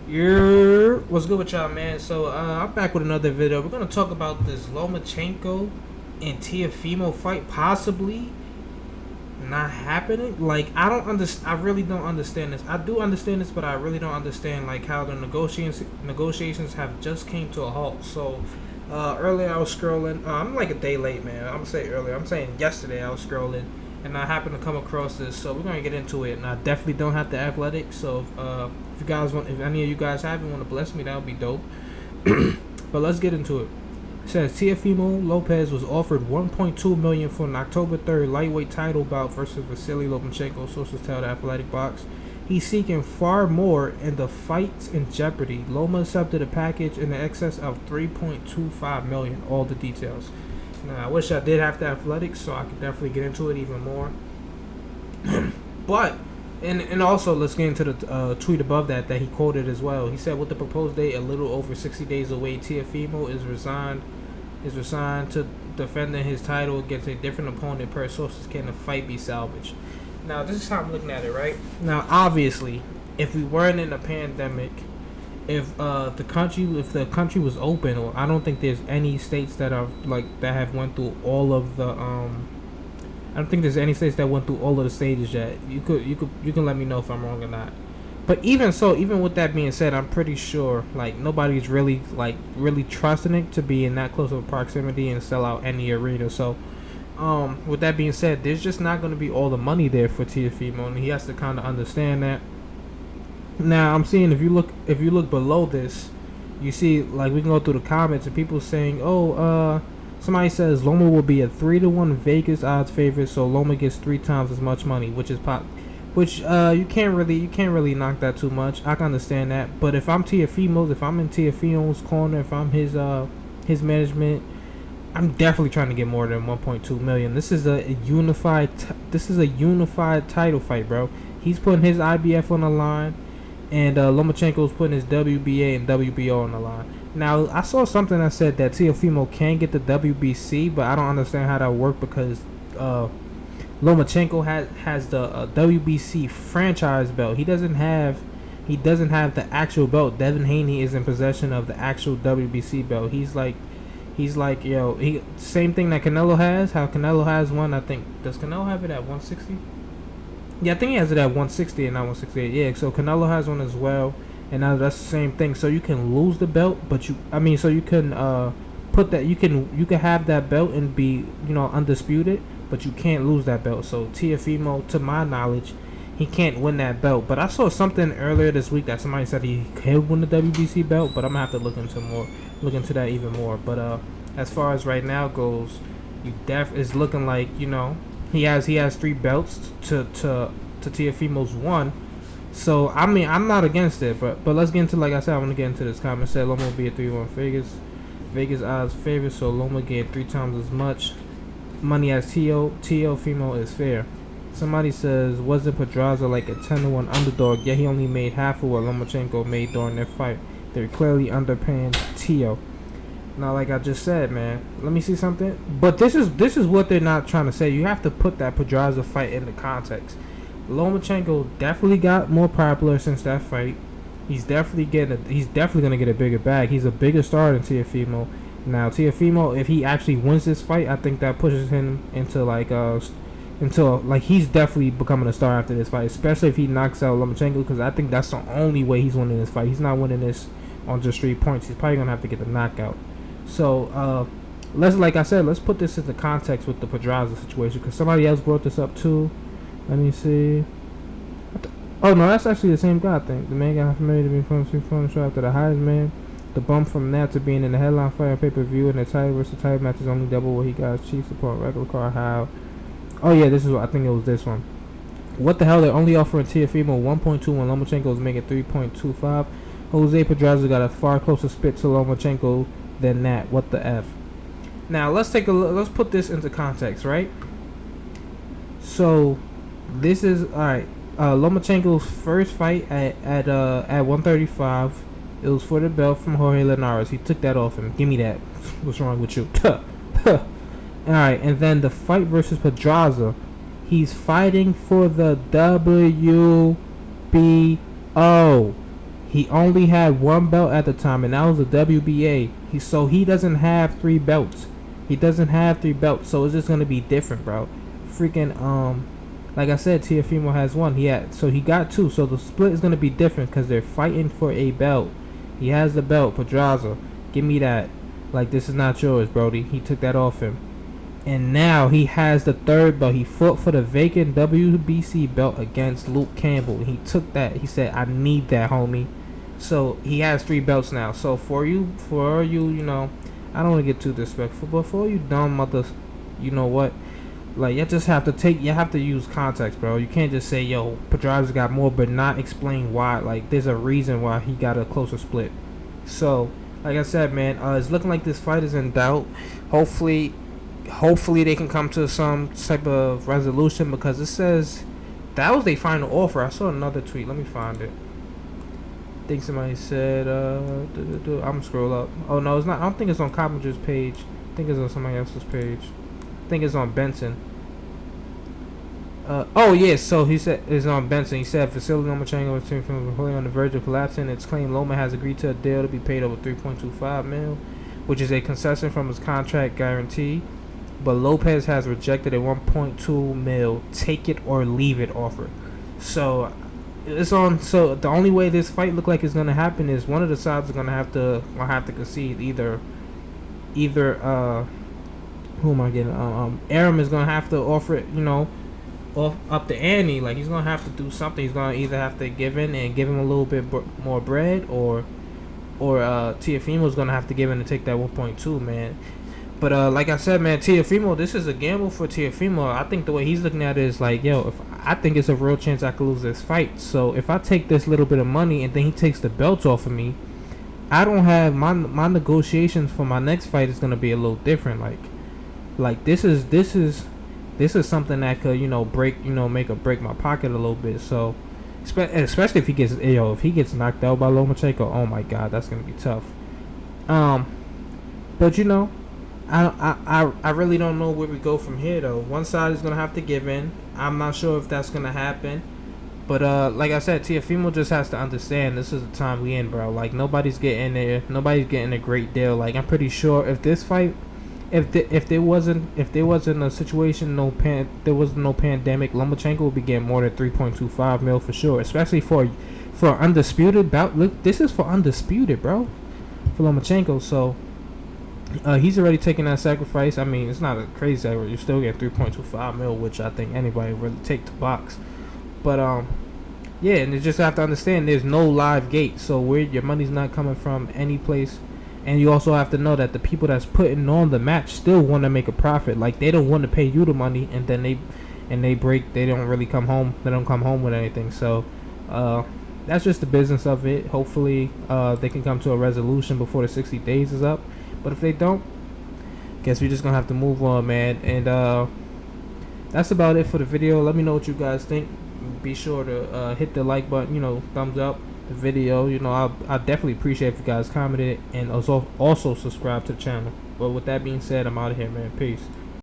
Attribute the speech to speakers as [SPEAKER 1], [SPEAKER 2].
[SPEAKER 1] What's good with y'all, man? So I'm back with another video. We're gonna talk about this Lomachenko and Teofimo fight possibly not happening. Like I really don't understand this. I do understand this, but I really don't understand like how the negotiations have just came to a halt. So earlier I was scrolling. I'm like a day late, man. I'm gonna say earlier. I'm saying yesterday I was scrolling, and I happened to come across this. So we're gonna get into it. And I definitely don't have the athletics. So if you guys want, if any of you guys have and want to bless me, that would be dope. But let's get into it. It says Teofimo Lopez was offered 1.2 million for an October 3rd lightweight title bout versus Vasiliy Lomachenko. Sources tell the Athletic Box. He's seeking far more, and the fight's in jeopardy. Loma accepted a package in the excess of 3.25 million. All the details. Now, I wish I did have the athletics, so I could definitely get into it even more. But and also let's get into the tweet above that he quoted as well. He said, with the proposed date a little over 60 days away, Teofimo is resigned to defending his title against a different opponent. Per sources, can the fight be salvaged? Now this is how I'm looking at it, right? Now obviously, if we weren't in a pandemic, if the country was open, or I don't think there's any states that are like that have went through all of the I don't think there's any states that went through all of the stages yet. You can let me know if I'm wrong or not. But even so, even with that being said, I'm pretty sure like nobody's really trusting it to be in that close of a proximity and sell out any arena. So with that being said, there's just not going to be all the money there for Teofimo, and he has to kind of understand that. Now I'm seeing if you look below this, you see like we can go through the comments and people saying, somebody says Loma will be a 3-1 Vegas odds favorite, so Loma gets 3 times as much money, which is you can't really knock that too much. I can understand that, but if I'm Teofimo's, if I'm in Teofimo's corner, if I'm his management, I'm definitely trying to get more than 1.2 million. This is a unified title fight, bro. He's putting his IBF on the line, and Lomachenko's putting his WBA and WBO on the line. Now, I saw something that said that Teofimo can get the WBC, but I don't understand how that works because Lomachenko has the WBC franchise belt. He doesn't have the actual belt. Devin Haney is in possession of the actual WBC belt. He's like same thing that Canelo has. How Canelo has one, I think. Does Canelo have it at 160? Yeah, I think he has it at 160 and not 168. Yeah, so Canelo has one as well. And now that's the same thing. So you can lose the belt, but so you can put that you can have that belt and be undisputed, but you can't lose that belt. So Teofimo, to my knowledge, he can't win that belt. But I saw something earlier this week that somebody said he could win the WBC belt, but I'm gonna have to look into that even more. But as far as right now goes, it's looking like he has 3 belts to Teofimo's 1. So I mean, I'm not against it, but let's get into, like I said, I want to get into this comment. Said Loma will be a 3-1 Vegas odds favorite, so Loma get 3 times as much money as Teofimo is fair. Somebody says, wasn't Pedraza like a 10-1 underdog? Yet he only made half of what Lomachenko made during their fight. They're clearly underpaying Teo. Now, like I just said, man, let me see something. But this is what they're not trying to say. You have to put that Pedraza fight into context. Lomachenko definitely got more popular since that fight. He's definitely gonna get a bigger bag. He's a bigger star than Teofimo. Now Teofimo, if he actually wins this fight, I think that pushes him into he's definitely becoming a star after this fight. Especially if he knocks out Lomachenko, because I think that's the only way he's winning this fight. He's not winning this on just 3 points. He's probably gonna have to get the knockout. So let's put this into context with the Pedraza situation, because somebody else brought this up too. Let me see. Oh no, that's actually the same guy. I think the man got familiar to be from the show after the highest man. The bump from that to being in the headline fight on pay-per-view and the title versus title match is only double what he got as chief support regular card. How? Oh yeah, this is what I think it was. This one. What the hell? They're only offering Teofimo 1.2 when Lomachenko is making 3.25. Jose Pedraza got a far closer spit to Lomachenko than that. What the f? Now let's take a look. Let's put this into context, right? So this is alright. Lomachenko's first fight at 135. It was for the belt from Jorge Linares. He took that off him. Give me that. What's wrong with you? Alright, and then the fight versus Pedraza. He's fighting for the WBO. He only had one belt at the time, and that was the WBA. So he doesn't have 3 belts. He doesn't have 3 belts, so it's just gonna be different, bro. Freaking like I said, Teofimo has one. So he got 2. So the split is gonna be different because they're fighting for a belt. He has the belt, Pedraza. Give me that. Like, this is not yours, Brody. He took that off him. And now he has the 3rd belt. He fought for the vacant WBC belt against Luke Campbell. He took that. He said, I need that, homie. So he has 3 belts now. So for you, you know, I don't want to get too disrespectful, but for all you dumb mothers, you know what? Like, you just have to use context, bro. You can't just say, yo, Pedraza got more, but not explain why. Like, there's a reason why he got a closer split. So, like I said, man, it's looking like this fight is in doubt. Hopefully they can come to some type of resolution, because it says that was their final offer. I saw another tweet. Let me find it. I think somebody said, I'm scroll up. Oh, no, it's not. I don't think it's on Coppinger's page. I think it's on somebody else's page. I think it's on Benson. Oh yes, so he said it's on Benson. He said Vasiliy Lomachenko was completely on the verge of collapsing. It's claimed Loma has agreed to a deal to be paid over 3.25 mil, which is a concession from his contract guarantee. But Lopez has rejected a 1.2 mil take it or leave it offer. So it's on. So the only way this fight look like it's gonna happen is one of the sides is gonna have to concede. Either who am I getting? Aram is gonna have to offer it, you know, up the ante. Like, he's gonna have to do something. He's gonna either have to give in and give him a little bit more bread, or Teofimo's gonna have to give in and take that 1.2, man. But like I said, man, Teofimo, this is a gamble for Teofimo. I think the way he's looking at it is like, yo, if I think it's a real chance I could lose this fight. So if I take this little bit of money and then he takes the belts off of me, I don't have my negotiations for my next fight is gonna be a little different. Like this is something that could, you know, make or break my pocket a little bit. So especially if he gets knocked out by Lomachenko, oh my god, that's gonna be tough. But you know, I really don't know where we go from here though. One side is gonna have to give in. I'm not sure if that's gonna happen. But like I said, Teofimo just has to understand this is the time we in, bro. Like, nobody's getting a great deal. Like, I'm pretty sure if this fight, if there wasn't a situation, there was no pandemic, Lomachenko would be getting more than 3.25 mil for sure. Especially for undisputed bout. Look, this is for undisputed, bro, for Lomachenko. So he's already taking that sacrifice. I mean, it's not a crazy sacrifice. You still get 3.25 mil, which I think anybody would really take to box. But yeah, and you just have to understand there's no live gate, so where your money's not coming from any place. And you also have to know that the people that's putting on the match still want to make a profit. Like, they don't want to pay you the money and then they break. They don't really come home. They don't come home with anything. So that's just the business of it. Hopefully they can come to a resolution before the 60 days is up. But if they don't, guess we're just gonna have to move on, man. And that's about it for the video. Let me know what you guys think. Be sure to hit the like button, you know, thumbs up the video. You know, I definitely appreciate if you guys commented and also subscribe to the channel. But with that being said, I'm out of here, man. Peace.